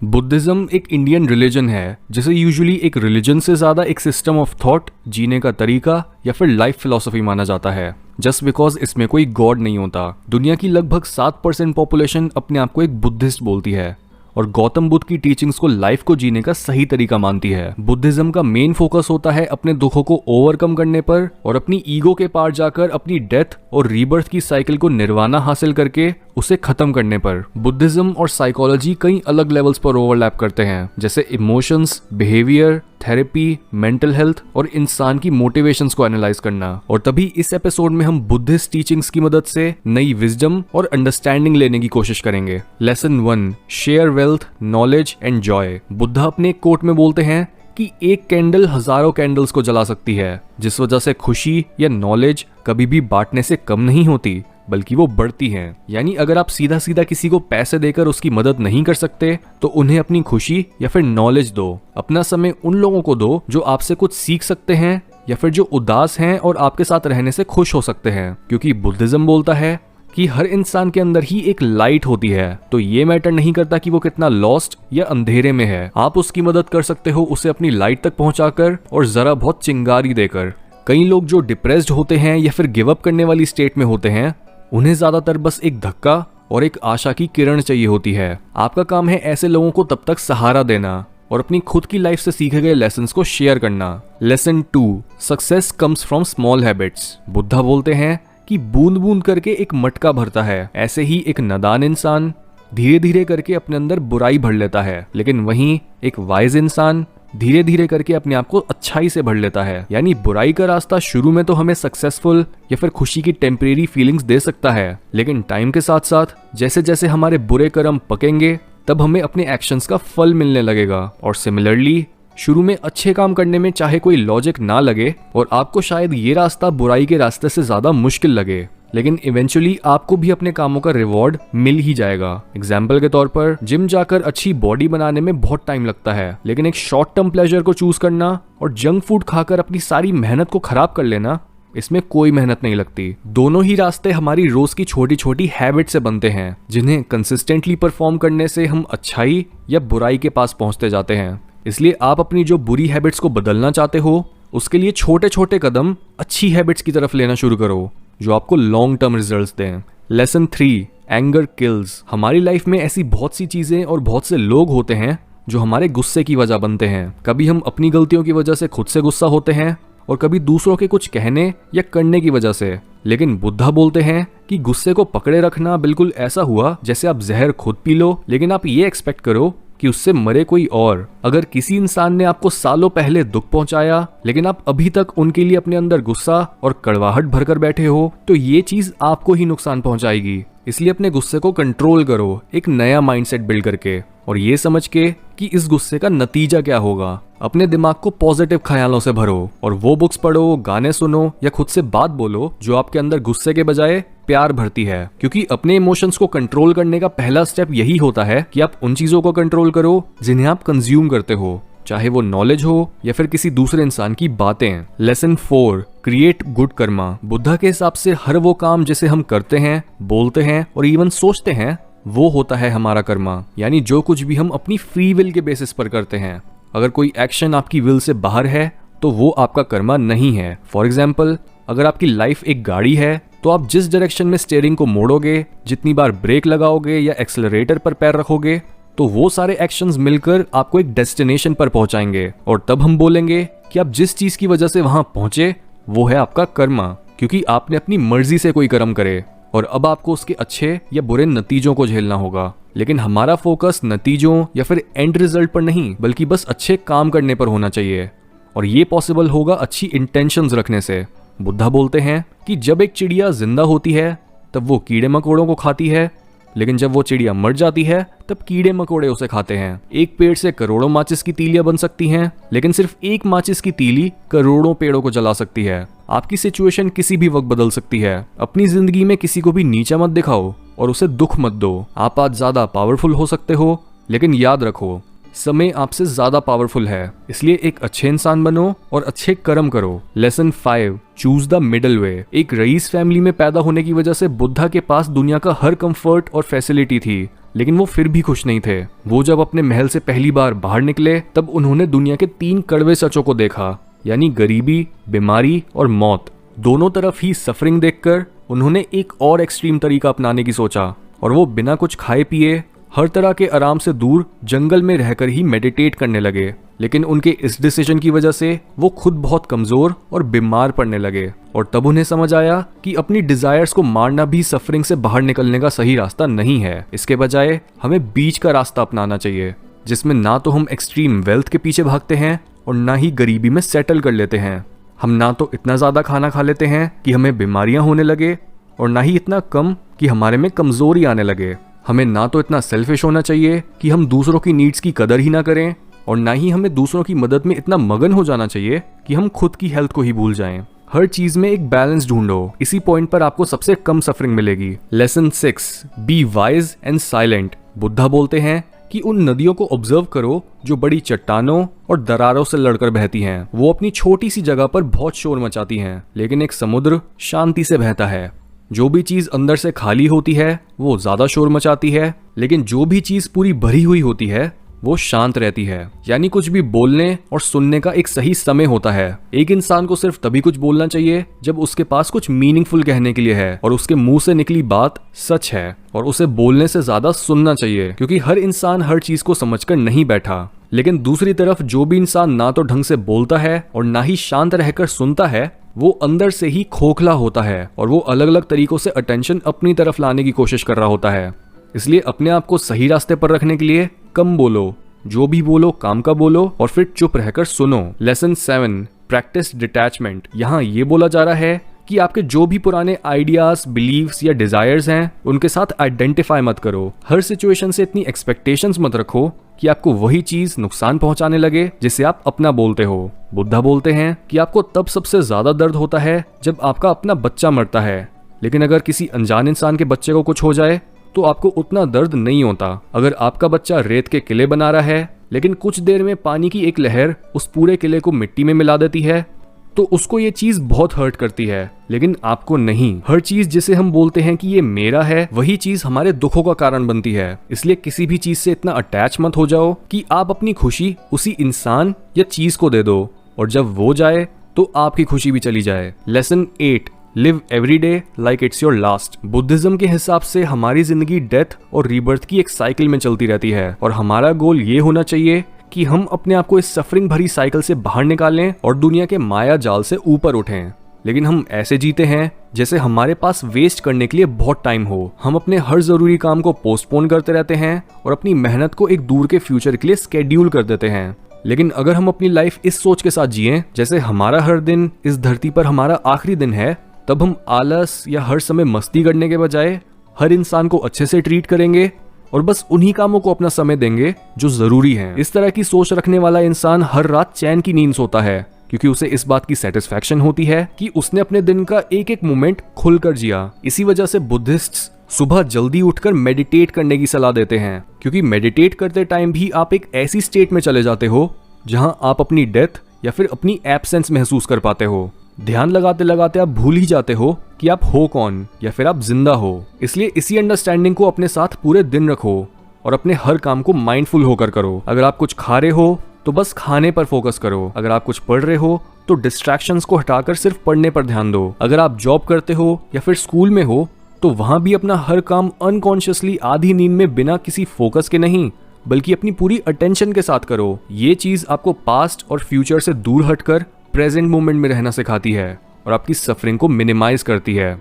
Buddhism एक Indian religion है जिसे यूजुअली एक रिलीजन से ज़्यादा एक सिस्टम ऑफ थॉट, जीने का तरीका या फिर लाइफ फिलॉसफी माना जाता है। जस्ट बिकॉज इसमें कोई गॉड नहीं होता। दुनिया की लगभग 7% पॉपुलेशन अपने आप को एक बुद्धिस्ट बोलती है और गौतम बुद्ध की टीचिंग्स को लाइफ को जीने का सही तरीका मानती है। बुद्धिज्म का मेन फोकस होता है अपने दुखों को ओवरकम करने पर और अपनी ईगो के पार जाकर अपनी डेथ और रीबर्थ की साइकिल को निर्वाणा हासिल करके उसे खत्म करने पर। बुद्धिज्म और साइकोलॉजी कई अलग लेवल्स पर ओवरलैप करते हैं, जैसे emotions, behaviour, therapy, mental health और इंसान की मोटिवेशंस को एनालाइज करना। और तभी इस एपिसोड में हम बुद्धिस्ट टीचिंग्स की मदद से नई विजडम और अंडरस्टैंडिंग लेने की कोशिश करेंगे। Lesson 1, share wealth, knowledge and Joy. Buddha अपने कोट में बोलते हैं कि एक कैंडल हजारों कैंडल्स को जला सकती है, जिस वजह से खुशी या नॉलेज कभी भी बांटने से कम नहीं होती बल्कि वो बढ़ती हैं। यानी अगर आप सीधा सीधा किसी को पैसे देकर उसकी मदद नहीं कर सकते तो उन्हें अपनी खुशी या फिर नॉलेज दो। अपना समय उन लोगों को दो जो आपसे कुछ सीख सकते हैं या फिर जो उदास हैं और आपके साथ रहने से खुश हो सकते हैं। क्योंकि बुद्धिज्म बोलता है कि हर इंसान के अंदर ही एक लाइट होती है, तो ये मैटर नहीं करता कि वो कितना लॉस्ट या अंधेरे में है। आप उसकी मदद कर सकते हो उसे अपनी लाइट तक पहुंचाकर और जरा बहुत चिंगारी देकर। कई लोग जो डिप्रेस्ड होते हैं या फिर गिव अप करने वाली स्टेट में होते हैं, उन्हें ज्यादातर बस एक धक्का और एक आशा की किरण चाहिए होती है। आपका काम है ऐसे लोगों को तब तक सहारा देना और अपनी खुद की लाइफ से सीखे गए लेसन्स को शेयर करना। Lesson 2, success comes from small habits. Buddha बोलते हैं कि बूंद बूंद करके एक मटका भरता है। ऐसे ही एक नादान इंसान धीरे धीरे करके अपने अंदर बुराई भर लेता है, लेकिन वहीं एक वाइज इंसान धीरे धीरे करके अपने आप को अच्छाई से भर लेता है। यानी बुराई का रास्ता शुरू में तो हमें सक्सेसफुल या फिर खुशी की टेम्परेरी फीलिंग्स दे सकता है, लेकिन टाइम के साथ साथ जैसे जैसे हमारे बुरे कर्म पकेंगे तब हमें अपने एक्शंस का फल मिलने लगेगा। और सिमिलरली शुरू में अच्छे काम करने में चाहे कोई लॉजिक ना लगे और आपको शायद ये रास्ता बुराई के रास्ते से ज्यादा मुश्किल लगे, लेकिन इवेंचुअली आपको भी अपने कामों का रिवॉर्ड मिल ही जाएगा। एग्जाम्पल के तौर पर जिम जाकर अच्छी बॉडी बनाने में बहुत टाइम लगता है, लेकिन एक शॉर्ट टर्म प्लेजर को चूज करना और जंक फूड खाकर अपनी सारी मेहनत को खराब कर लेना, इसमें कोई मेहनत नहीं लगती। दोनों ही रास्ते हमारी रोज की छोटी छोटी हैबिट से बनते हैं, जिन्हें कंसिस्टेंटली परफॉर्म करने से हम अच्छाई या बुराई के पास पहुंचते जाते हैं। इसलिए आप अपनी जो बुरी हैबिट्स को बदलना चाहते हो, उसके लिए छोटे छोटे कदम अच्छी हैबिट्स की तरफ लेना शुरू करो जो आपको लॉन्ग टर्म रिजल्ट्स दें। Lesson 3, anger kills. हमारी लाइफ में ऐसी बहुत सी चीजें और बहुत से लोग होते हैं जो हमारे गुस्से की वजह बनते हैं। कभी हम अपनी गलतियों की वजह से खुद से गुस्सा होते हैं और कभी दूसरों के कुछ कहने या करने की वजह से। लेकिन बुद्धा बोलते हैं कि गुस्से को पकड़े रखना बिल्कुल ऐसा हुआ जैसे आप जहर खुद पी लो, लेकिन आप ये एक्सपेक्ट करो कि उससे मरे कोई और। अगर किसी इंसान ने आपको सालों पहले दुख पहुंचाया लेकिन आप अभी तक उनके लिए अपने अंदर गुस्सा और कड़वाहट भरकर बैठे हो, तो ये चीज आपको ही नुकसान पहुंचाएगी। इसलिए अपने गुस्से को कंट्रोल करो, एक नया माइंडसेट बिल्ड करके, और ये समझ के कि इस गुस्से का नतीजा क्या होगा। अपने दिमाग को पॉजिटिव ख्यालों से भरो और वो बुक्स पढ़ो, गाने सुनो या खुद से बात बोलो जो आपके अंदर गुस्से के बजाय प्यार भरती है। क्योंकि अपने इमोशंस को कंट्रोल करने का पहला स्टेप यही होता है कि आप उन चीजों को कंट्रोल करो जिन्हें आप कंज्यूम करते हो, चाहे वो नॉलेज हो या फिर किसी दूसरे इंसान की बातें। Lesson 4, create good Karma. Buddha के हिसाब से हर वो काम जिसे हम करते हैं, बोलते हैं और इवन सोचते हैं, वो होता है हमारा कर्मा। यानी जो कुछ भी हम अपनी फ्री विल के बेसिस पर करते हैं। अगर कोई एक्शन आपकी विल से बाहर है तो वो आपका कर्मा नहीं है। फॉर एग्जाम्पल, अगर आपकी लाइफ एक गाड़ी है तो आप जिस डायरेक्शन में स्टीयरिंग को मोड़ोगे, जितनी बार ब्रेक लगाओगे या एक्सेलरेटर पर पैर रखोगे, तो वो सारे एक्शंस मिलकर आपको एक डेस्टिनेशन पर पहुंचाएंगे। और तब हम बोलेंगे कि आप जिस चीज की वजह से वहां पहुंचे वो है आपका कर्मा, क्योंकि आपने अपनी मर्जी से कोई कर्म करे और अब आपको उसके अच्छे या बुरे नतीजों को झेलना होगा। लेकिन हमारा फोकस नतीजों या फिर एंड रिजल्ट पर नहीं, बल्कि बस अच्छे काम करने पर होना चाहिए। और ये पॉसिबल होगा अच्छी इंटेंशंस रखने से। बुद्धा बोलते हैं कि जब एक चिड़िया जिंदा होती है तब वो कीड़े मकोड़ों को खाती है, लेकिन जब वो चिड़िया मर जाती है तब कीड़े मकोड़े उसे खाते हैं। एक पेड़ से करोड़ों माचिस की तीलियां बन सकती हैं, लेकिन सिर्फ एक माचिस की तीली करोड़ों पेड़ों को जला सकती है। आपकी सिचुएशन किसी भी वक्त बदल सकती है। अपनी जिंदगी में किसी को भी नीचा मत दिखाओ और उसे दुख मत दो। आप आज ज्यादा पावरफुल हो सकते हो, लेकिन याद रखो समय आपसे ज्यादा पावरफुल है। इसलिए एक अच्छे इंसान बनो और अच्छे कर्म करो। लेसन 5, चूज द मिडल वे। एक रईस फैमिली में पैदा होने की वजह से बुद्धा के पास दुनिया का हर कंफर्ट और फैसिलिटी थी, लेकिन वो फिर भी खुश नहीं थे। वो जब अपने महल से पहली बार बाहर निकले तब उन्होंने दुनिया के 3 कड़वे सचों को देखा, यानी गरीबी, बीमारी और मौत। दोनों तरफ ही सफरिंग देखकर उन्होंने एक और एक्सट्रीम तरीका अपनाने की सोचा और वो बिना कुछ खाए पिए हर तरह के आराम से दूर जंगल में रहकर ही मेडिटेट करने लगे। लेकिन उनके इस डिसीजन की वजह से वो खुद बहुत कमजोर और बीमार पड़ने लगे और तब उन्हें समझ आया कि अपनी डिजायर्स को मारना भी सफरिंग से बाहर निकलने का सही रास्ता नहीं है। इसके बजाय हमें बीच का रास्ता अपनाना चाहिए, जिसमें ना तो हम एक्सट्रीम वेल्थ के पीछे भागते हैं और ना ही गरीबी में सेटल कर लेते हैं। हम ना तो इतना ज्यादा खाना खा लेते हैं कि हमें बीमारियां होने लगे और ना ही इतना कम कि हमारे में कमजोरी आने लगे। हमें ना तो इतना सेल्फिश होना चाहिए कि हम दूसरों की नीड्स की कदर ही ना करें और ना ही हमें दूसरों की मदद में इतना मगन हो जाना चाहिए कि हम खुद की हेल्थ को ही भूल जाएं। हर चीज में एक बैलेंस ढूंढो, इसी पॉइंट पर आपको सबसे कम सफरिंग मिलेगी। Lesson 6, be wise and silent. Buddha बोलते हैं कि उन नदियों को ऑब्जर्व करो जो बड़ी चट्टानों और दरारों से लड़कर बहती हैं। वो अपनी छोटी सी जगह पर बहुत शोर मचाती हैं, लेकिन एक समुद्र शांति से बहता है। जो भी चीज अंदर से खाली होती है वो ज्यादा शोर मचाती है, लेकिन जो भी चीज पूरी भरी हुई होती है वो शांत रहती है। यानी कुछ भी बोलने और सुनने का एक सही समय होता है। एक इंसान को सिर्फ तभी कुछ बोलना चाहिए जब उसके पास कुछ मीनिंगफुल कहने के लिए है और उसके मुंह से निकली बात सच है, और उसे बोलने से ज्यादा सुनना चाहिए, क्योंकि हर इंसान हर चीज को समझकर नहीं बैठा। लेकिन दूसरी तरफ जो भी इंसान ना तो ढंग से बोलता है और ना ही शांत रहकर सुनता है, वो अंदर से ही खोखला होता है और वो अलग अलग तरीकों से अटेंशन अपनी तरफ लाने की कोशिश कर रहा होता है। इसलिए अपने आप को सही रास्ते पर रखने के लिए कम बोलो, जो भी बोलो काम का बोलो और फिर चुप रहकर सुनो। Lesson 7, practice detachment. यहाँ ये बोला जा रहा है कि आपके जो भी पुराने आइडियाज, बिलीव्स या डिजायर्स हैं उनके साथ आइडेंटिफाई मत करो। हर सिचुएशन से इतनी एक्सपेक्टेशंस मत रखो कि आपको वही चीज नुकसान पहुंचाने लगे जिसे आप अपना बोलते हो। बुद्धा बोलते हैं कि आपको तब सबसे ज्यादा दर्द होता है जब आपका अपना बच्चा मरता है, लेकिन अगर किसी अनजान इंसान के बच्चे को कुछ हो जाए तो आपको उतना दर्द नहीं होता। अगर आपका बच्चा रेत के किले बना रहा है लेकिन कुछ देर में पानी की एक लहर उस पूरे किले को मिट्टी में मिला देती है तो उसको ये चीज बहुत हर्ट करती है, लेकिन आपको नहीं। हर चीज जिसे हम बोलते हैं कि ये मेरा है, वही चीज हमारे दुखों का कारण बनती है। इसलिए किसी भी चीज से इतना अटैच मत हो जाओ कि आप अपनी खुशी उसी इंसान या चीज को दे दो और जब वो जाए तो आपकी खुशी भी चली जाए। Lesson 8, live every day like it's your last. Buddhism के हिसाब से हमारी जिंदगी डेथ और रीबर्थ की एक साइकिल में चलती रहती है और हमारा गोल ये होना चाहिए कि हम अपने आप को इस सफरिंग भरी साइकिल से बाहर निकालें और दुनिया के माया जाल से ऊपर उठें। लेकिन हम ऐसे जीते हैं जैसे हमारे पास वेस्ट करने के लिए बहुत टाइम हो। हम अपने हर जरूरी काम को पोस्टपोन करते रहते हैं और अपनी मेहनत को एक दूर के फ्यूचर के लिए स्केड्यूल कर देते हैं। लेकिन अगर हम अपनी लाइफ इस सोच के साथ जिएं जैसे हमारा हर दिन इस धरती पर हमारा आखिरी दिन है, तब हम आलस या हर समय मस्ती करने के बजाय हर इंसान को अच्छे से ट्रीट करेंगे और बस उन्हीं कामों को अपना समय देंगे जो जरूरी हैं। इस तरह की सोच रखने वाला इंसान हर रात चैन की नींद सोता है, क्योंकि उसे इस बात की सेटिस्फैक्शन होती है कि उसने अपने दिन का एक एक मोमेंट खुलकर जिया। इसी वजह से बुद्धिस्ट्स सुबह जल्दी उठकर मेडिटेट करने की सलाह देते हैं, क्योंकि मेडिटेट करते टाइम भी आप एक ऐसी स्टेट में चले जाते हो जहां आप अपनी डेथ या फिर अपनी एब्सेंस महसूस कर पाते हो। ध्यान लगाते लगाते आप भूल ही जाते हो कि आप हो कौन या फिर आप जिंदा हो। इसलिए इसी अंडरस्टैंडिंग को अपने साथ पूरे दिन रखो और अपने हर काम को माइंडफुल होकर करो। अगर आप कुछ खा रहे हो तो बस खाने पर फोकस करो। अगर आप कुछ पढ़ रहे हो तो डिस्ट्रैक्शंस को हटाकर सिर्फ पढ़ने पर ध्यान दो। अगर आप जॉब करते हो या फिर स्कूल में हो तो वहां भी अपना हर काम अनकॉन्शियसली आधी नींद में बिना किसी फोकस के नहीं बल्कि अपनी पूरी अटेंशन के साथ करो। ये चीज आपको पास्ट और फ्यूचर से दूर हटकर प्रेजेंट मोमेंट में रहना सिखाती है और आपकी सफरिंग को मिनिमाइज करती है।